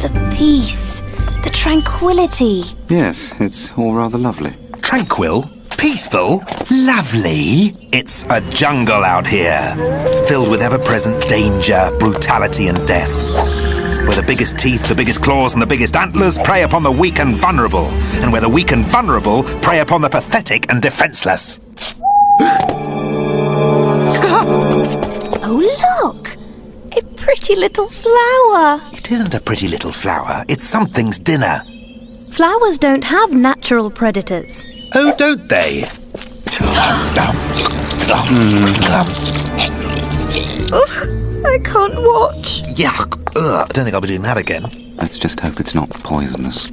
The peace, the tranquility. Yes, it's all rather lovely. Tranquil? Peaceful? Lovely? It's a jungle out here, filled with ever-present danger, brutality and death. Where the biggest teeth, the biggest claws and the biggest antlers prey upon the weak and vulnerable, and where the weak and vulnerable prey upon the pathetic and defenseless. Oh, look! A pretty little flower. It isn't a pretty little flower, it's something's dinner. Flowers don't have natural predators. Oh, don't they? Ugh, I can't watch. Yuck. Ugh, I don't think I'll be doing that again. Let's just hope it's not poisonous.